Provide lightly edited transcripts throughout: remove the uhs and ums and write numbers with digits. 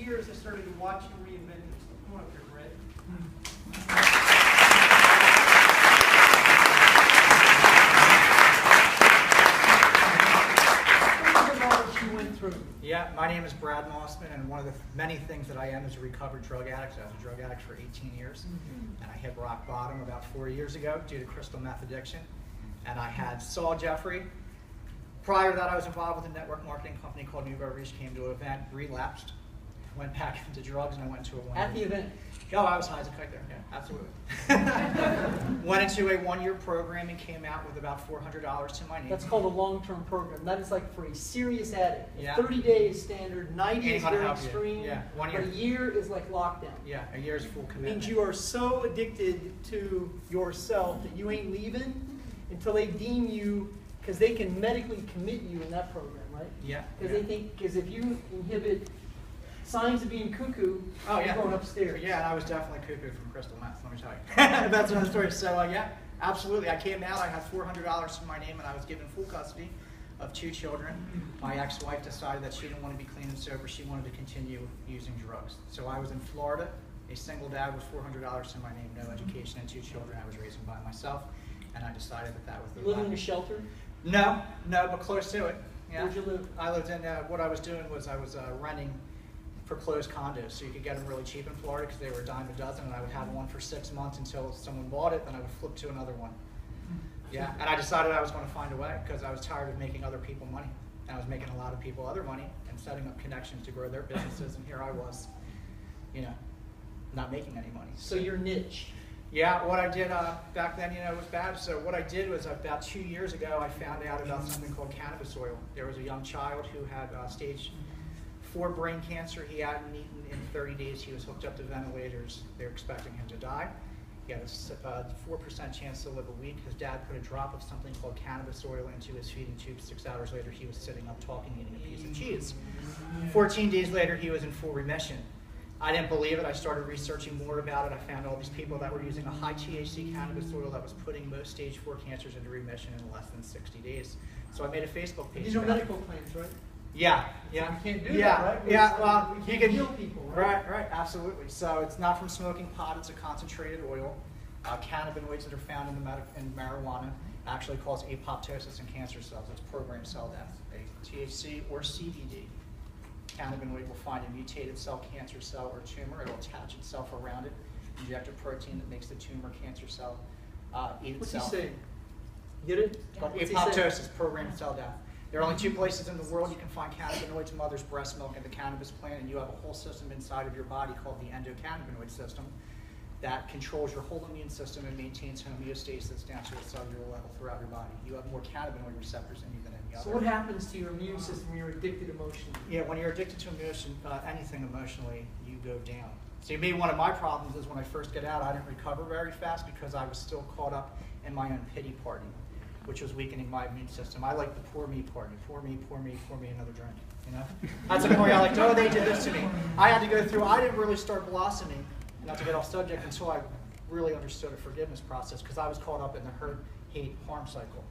years, I started to watch you reinvent yourself. Come on up here, Brett. You went through. Yeah, my name is Brad Mossman, and one of the many things that I am is a recovered drug addict. I was a drug addict for 18 years, and I hit rock bottom about 4 years ago due to crystal meth addiction. And I saw Jeffrey. Prior to that, I was involved with a network marketing company called Nouveau Riche, came to an event, relapsed, went back into drugs, and I went into a one-year... At the event? Oh, I was high as a kite there, yeah, absolutely. Went into a one-year program and came out with about $400 to my name. That's called a long-term program. That is like for a serious addict. Yeah. 30 days standard, 90 is very extreme, yeah. 1 year. but a year is like lockdown. Yeah, a year is full commitment. It means you are so addicted to yourself that you ain't leaving until they deem you, because they can medically commit you in that program, right? Yeah. Because they think, because if you inhibit signs of being cuckoo, you're going upstairs. Yeah, and I was definitely cuckoo from crystal meth, let me tell you. That's another story. So yeah, absolutely. I came out, I had $400 to my name, and I was given full custody of 2 children. My ex-wife decided that she didn't want to be clean and sober. She wanted to continue using drugs. So I was in Florida, a single dad with $400 to my name, no education, and 2 children I was raising by myself. And I decided that was the living in a shelter? No, but close to it. Yeah. Where'd you live? I lived in, what I was doing was I was renting for closed condos, so you could get them really cheap in Florida because they were a dime a dozen, and I would have one for 6 months until someone bought it, then I would flip to another one. Yeah, and I decided I was going to find a way because I was tired of making other people money. And I was making a lot of people other money and setting up connections to grow their businesses, and here I was, not making any money. So your niche. Yeah, what I did back then, was bad. So what I did was about 2 years ago, I found out about something called cannabis oil. There was a young child who had stage 4 brain cancer. He hadn't eaten in 30 days. He was hooked up to ventilators. They were expecting him to die. He had a 4% chance to live a week. His dad put a drop of something called cannabis oil into his feeding tube. 6 hours later, he was sitting up talking, eating a piece of cheese. 14 days later, he was in full remission. I didn't believe it. I started researching more about it. I found all these people that were using a high THC cannabis oil that was putting most stage 4 cancers into remission in less than 60 days. So I made a Facebook page. These are medical claims, right? Yeah. So you can't do that, right? Yeah, well, you can heal people, right? Right, absolutely. So it's not from smoking pot, it's a concentrated oil. Cannabinoids that are found in marijuana actually cause apoptosis in cancer cells. It's programmed cell death. A THC or CBD cannabinoid will find a mutated cell, cancer cell, or tumor. It'll attach itself around it, inject a protein that makes the tumor cancer cell eat itself. What's he saying? Get it? It's called apoptosis, programmed cell death. There are only 2 places in the world you can find cannabinoids: mother's breast milk and the cannabis plant, and you have a whole system inside of your body called the endocannabinoid system that controls your whole immune system and maintains homeostasis down to a cellular level throughout your body. You have more cannabinoid receptors in you than any other. So what happens to your immune system when you're addicted emotionally? Yeah, when you're addicted to anything emotionally, you go down. See, maybe one of my problems is when I first get out, I didn't recover very fast because I was still caught up in my own pity party, which was weakening my immune system. I like the poor me party. Poor me, another drink. That's the party I like. Oh, they did this to me. I had to go through. I didn't really start blossoming, not to get off subject, until I really understood a forgiveness process, because I was caught up in the hurt, hate, harm cycle.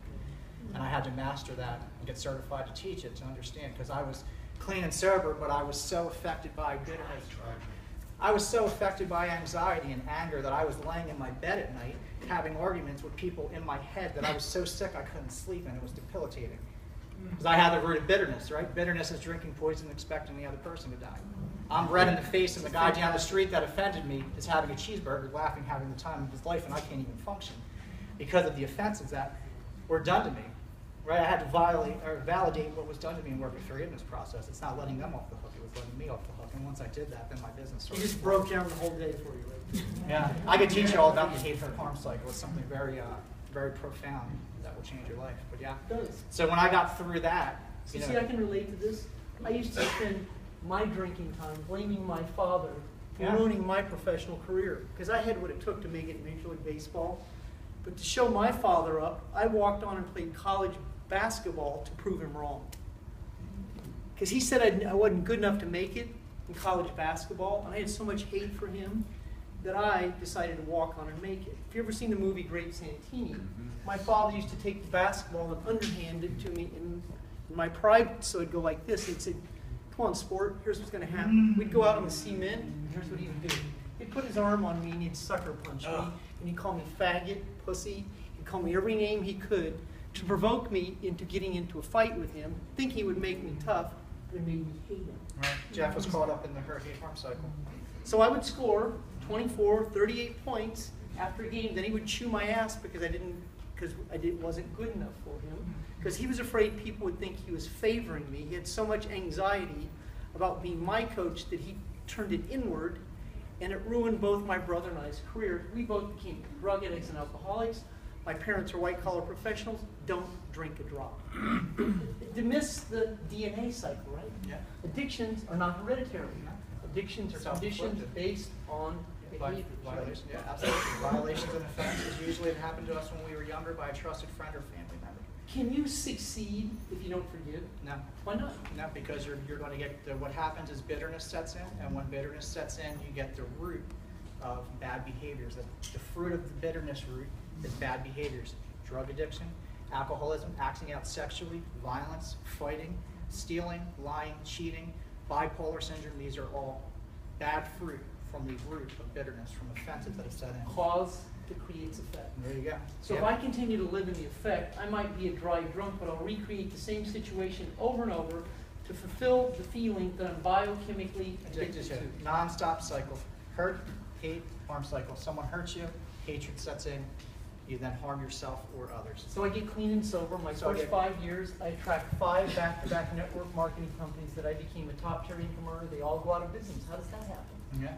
And I had to master that and get certified to teach it, to understand, because I was clean and sober, but I was so affected by bitterness. I was so affected by anxiety and anger that I was laying in my bed at night having arguments with people in my head that I was so sick I couldn't sleep, and it was debilitating. Because I had the root of bitterness, right? Bitterness is drinking poison and expecting the other person to die. I'm red in the face, and the guy down the street that offended me is having a cheeseburger, laughing, having the time of his life, and I can't even function because of the offenses that were done to me. Right? I had to validate what was done to me and work a forgiveness process. It's not letting them off the hook, it was letting me off the hook. And once I did that, then my business started. You just broke down the whole day for you, right? Yeah. I could teach you all about the hate, hurt, harm cycle. It's something very, very profound that will change your life. But yeah. It does. So when I got through that, See, I can relate to this. I used to spend my drinking time blaming my father for ruining my professional career, because I had what it took to make it in Major League Baseball. But to show my father up, I walked on and played college basketball to prove him wrong. Because he said I wasn't good enough to make it in college basketball, and I had so much hate for him that I decided to walk on and make it. If you ever seen the movie Great Santini, my father used to take the basketball and underhand it to me in my private, so it'd go like this. He'd say, "Come come on, sport, here's what's going to happen. We'd go out on the cement, and here's what he would do. He'd put his arm on me, and he'd sucker punch me, and he'd call me faggot, pussy. He'd call me every name he could to provoke me into getting into a fight with him, think he would make me tough, but it made me hate him. Right. Jeff was caught up in the hurt-hate harm cycle. So I would score 24, 38 points after a game. Then he would chew my ass because I wasn't good enough for him. Because he was afraid people would think he was favoring me. He had so much anxiety about being my coach that he turned it inward, and it ruined both my brother and I's career. We both became drug addicts and alcoholics. My parents are white-collar professionals. Don't drink a drop. To miss the DNA cycle, right? Yeah. Addictions are not hereditary. Addictions are conditions based on behavior. Violations, yeah, absolutely. Violations and offenses usually happen to us when we were younger by a trusted friend or family member. Can you succeed if you don't forgive? No. Why not? No, because you're going to get, what happens is bitterness sets in, and when bitterness sets in, you get the root of bad behaviors. The fruit of the bitterness root is bad behaviors. Drug addiction, alcoholism, acting out sexually, violence, fighting, stealing, lying, cheating, bipolar syndrome. These are all bad fruit from the root of bitterness, from offenses that have set in. Cause that creates effect. There you go. So if I continue to live in the effect, I might be a dry drunk, but I'll recreate the same situation over and over to fulfill the feeling that I'm biochemically addicted to. Non-stop cycle. Hurt, hate, harm cycle. Someone hurts you, hatred sets in, you then harm yourself or others. So I get clean and sober. My first 5 years, I attract 5 back-to-back network marketing companies that I became a top-tier income earner. They all go out of business. How does that happen? Yeah.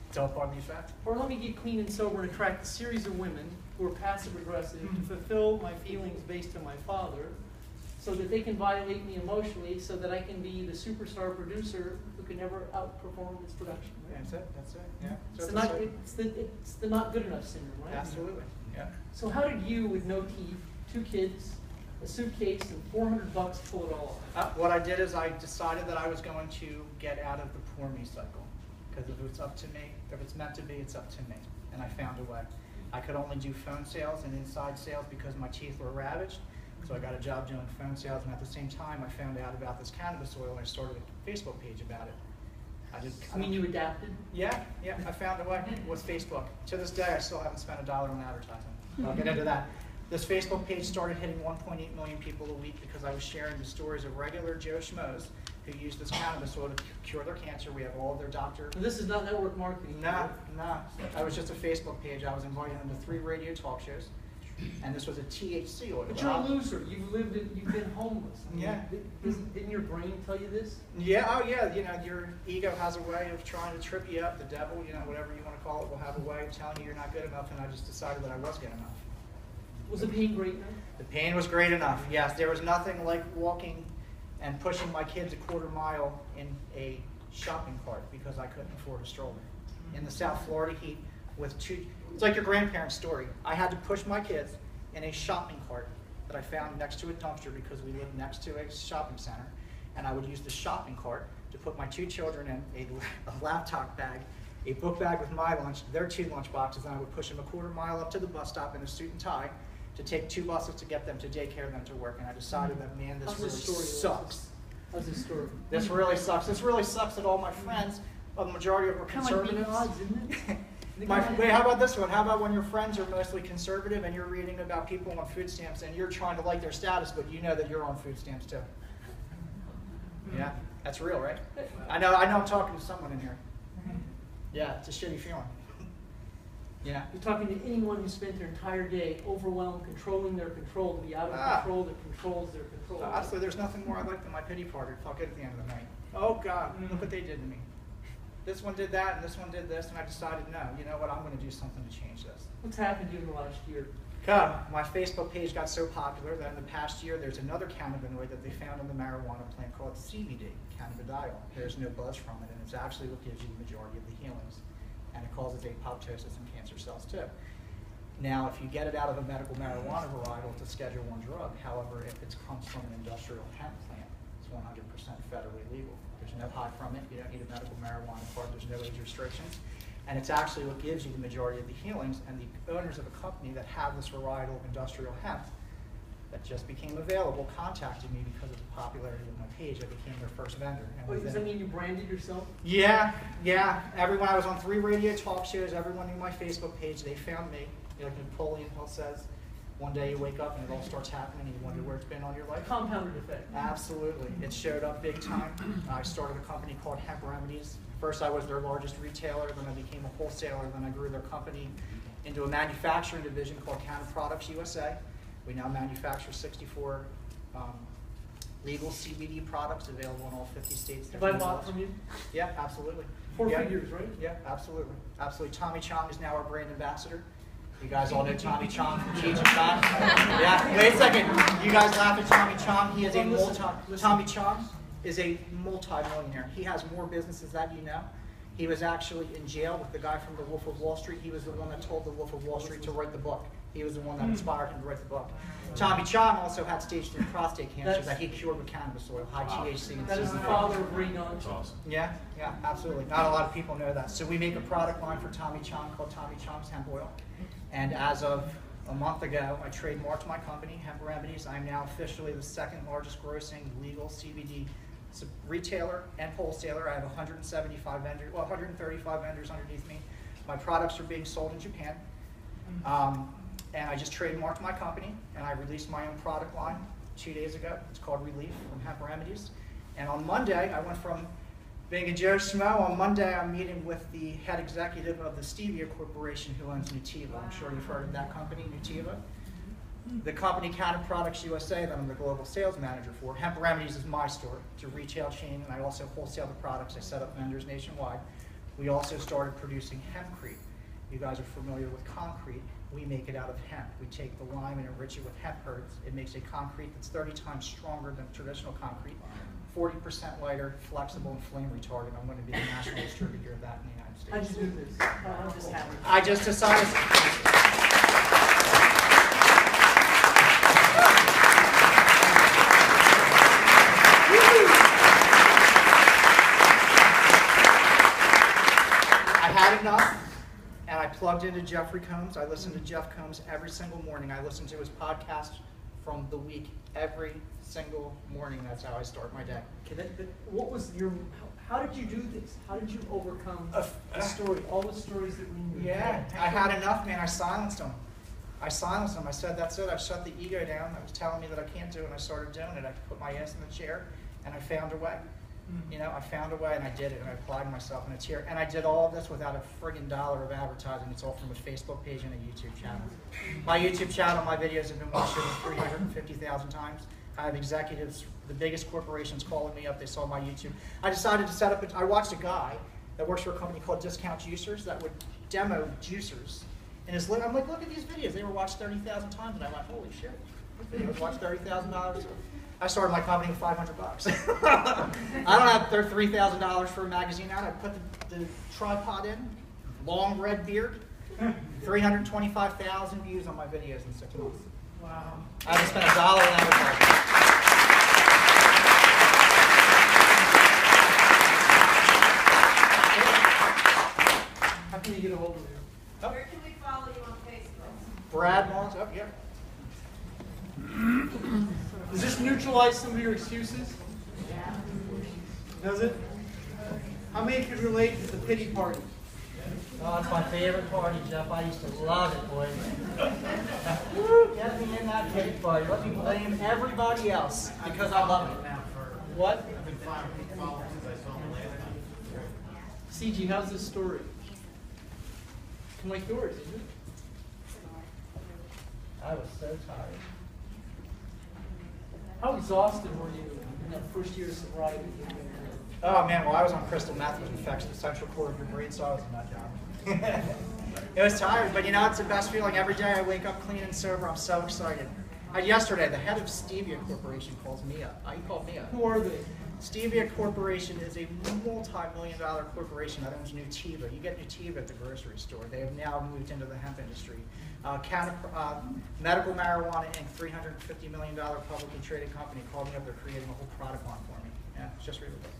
It's all part of the effect. Or let me get clean and sober and attract a series of women who are passive-aggressive to fulfill my feelings based on my father, so that they can violate me emotionally, so that I can be the superstar producer who can never outperform its production. Right? That's it, yeah. It's the not good enough syndrome, right? Absolutely, yeah. So how did you, with no teeth, 2 kids, a suitcase, and $400 pull it all off? What I did is I decided that I was going to get out of the poor me cycle. Because if it's up to me, if it's meant to be, it's up to me. And I found a way. I could only do phone sales and inside sales because my teeth were ravaged. So I got a job doing phone sales, and at the same time I found out about this cannabis oil, and I started a Facebook page about it. You adapted? Yeah, I found a way with Facebook. To this day, I still haven't spent $1 on advertising. I'll get into that. This Facebook page started hitting 1.8 million people a week because I was sharing the stories of regular Joe Schmoes who use this cannabis oil to cure their cancer. We have all of their doctor. And this is not network marketing. No. I was just a Facebook page. I was inviting them to 3 radio talk shows. And this was a THC oil. But you're a loser. You've been homeless. Yeah. Didn't your brain tell you this? Yeah, oh yeah, your ego has a way of trying to trip you up. The devil, whatever you want to call it, will have a way of telling you you're not good enough, and I just decided that I was good enough. Was the pain great enough? The pain was great enough, yes. There was nothing like walking and pushing my kids a quarter mile in a shopping cart because I couldn't afford a stroller. In the South Florida heat with 2, it's like your grandparents' story. I had to push my kids in a shopping cart that I found next to a dumpster because we lived next to a shopping center. And I would use the shopping cart to put my 2 children in a laptop bag, a book bag with my lunch, their 2 lunch boxes, and I would push them a quarter mile up to the bus stop in a suit and tie to take 2 buses to get them to daycare and them to work. And I decided that, man, this really sucks. How's this story? This really sucks. This really sucks that all my friends, the majority of them are conservatives. Kind of like odds, isn't it? Wait, how about this one? How about when your friends are mostly conservative and you're reading about people on food stamps and you're trying to like their status, but you know that you're on food stamps too? Yeah, that's real, right? I know I'm talking to someone in here. Yeah, it's a shitty feeling. Yeah. You're talking to anyone who spent their entire day overwhelmed, controlling their control, to be out of control that controls their control. Honestly, there's nothing more I like than my pity party to fuck it at the end of the night. Oh God, look what they did to me. This one did that, and this one did this, and I decided, no, you know what, I'm going to do something to change this. What's happened to you in the last year? My Facebook page got so popular that in the past year, there's another cannabinoid that they found in the marijuana plant called CBD, cannabidiol. There's no buzz from it, and it's actually what gives you the majority of the healings. And it causes apoptosis in cancer cells too. Now, if you get it out of a medical marijuana varietal, it's a Schedule I drug. However, if it comes from an industrial hemp plant, it's 100% federally legal. There's no high from it. You don't need a medical marijuana card. There's no age restrictions. And it's actually what gives you the majority of the healings. And the owners of a company that have this varietal of industrial hemp that just became available contacted me because of the popularity of my page. I became their first vendor. And Wait, does that mean you branded yourself? Yeah, yeah. Everyone, I was on 3 radio talk shows. Everyone knew my Facebook page. They found me. Like Napoleon Hill says, one day you wake up and it all starts happening and you wonder where it's been all your life. Compounded effect. Absolutely. It showed up big time. I started a company called Hemp Remedies. First I was their largest retailer, then I became a wholesaler, then I grew their company into a manufacturing division called Counter Products USA. We now manufacture 64 legal CBD products available in all 50 states. Have I bought from you? Yeah, absolutely. 4 figures, right? Yeah, absolutely. Absolutely. Tommy Chong is now our brand ambassador. You guys all know Tommy Chong from Cheech and Chong? Yeah, wait a second. You guys laugh at Tommy Chong. He is a Tommy Chong is a multi-millionaire. He has more businesses that you know. He was actually in jail with the guy from The Wolf of Wall Street. He was the one that told The Wolf of Wall Street to write the book. He was the one that inspired him to write the book. Tommy Chong also had stage 3 prostate cancer that he cured with cannabis oil, high THC. And that is the father of Ray Gun. Awesome. Yeah, yeah, absolutely. Not a lot of people know that. So we make a product line for Tommy Chong called Tommy Chong's Hemp Oil. And as of a month ago, I trademarked my company, Hemp Remedies. I'm now officially the 2nd largest grossing legal CBD retailer and wholesaler. I have 175 vendors, well, 135 vendors underneath me. My products are being sold in Japan. And I just trademarked my company, and I released my own product line 2 days ago. It's called Relief from Hemp Remedies. And on Monday, I went from being a Joe Schmo. On Monday, I'm meeting with the head executive of the Stevia Corporation who owns Nutiva. I'm sure you've heard of that company, Nutiva. The company Counter Products USA that I'm the global sales manager for. Hemp Remedies is my store. It's a retail chain, and I also wholesale the products. I set up vendors nationwide. We also started producing hempcrete. You guys are familiar with concrete. We make it out of hemp. We take the lime and enrich it with hemp herds. It makes a concrete that's 30 times stronger than traditional concrete, 40% lighter, flexible, and flame retardant. I'm going to be the national distributor of that in the United States. How'd you do this? How just happened? I just decided. I had enough. And I plugged into Jeffrey Combs. I listen to Jeff Combs every single morning. I listen to his podcast from the week every single morning. That's how I start my day. Okay, but what was your? How did you do this? How did you overcome the story? All the stories that we knew. Yeah, I had enough, man. I silenced him. I said, that's it. I shut the ego down that was telling me that I can't do it, and I started doing it. I put my ass in the chair, and I found a way. You know, I found a way and I did it, and I applied myself in a chair. And I did all of this without a friggin' dollar of advertising. It's all from a Facebook page and a YouTube channel. My YouTube channel, my videos have been watched over 350,000 times. I have executives, the biggest corporations calling me up. They saw my YouTube. I decided to set up, I watched a guy that works for a company called Discount Juicers that would demo juicers. And I'm like, look at these videos. They were watched 30,000 times. And I went, holy shit, these videos watched $30,000. I started my company with $500. I don't have $3,000 for a magazine out. I put the tripod in, long red beard, 325,000 views on my videos in 6 months. Wow. I haven't spent $1 in advertising. How can you get a hold of you? Oh. Where can we follow you on Facebook? Brad Moss, oh, yeah. Does this neutralize some of your excuses? Yeah. Does it? How many could relate to the pity party? Oh, it's my favorite party, Jeff. I used to love it, boy. Get me in that pity party. Let me blame everybody else because I love it. What? I've been following since I saw him last time. CG, how's this story? Kind of like yours, isn't it? I was so tired. How exhausted were you in that first year of sobriety? Oh man, well I was on crystal meth, which affects the central core of your brain, so I was a nut job. It was tired, but you know, it's the best feeling. Every day I wake up clean and sober. I'm so excited. Yesterday, the head of Stevia Corporation calls me up. He called me up. Who are they? Stevia Corporation is a multi-million-dollar corporation that owns Nutiva. You get Nutiva at the grocery store. They have now moved into the hemp industry. Medical Marijuana Inc., $350 million publicly traded company, called me up. They're creating a whole product line for me. Yeah, it's just really good.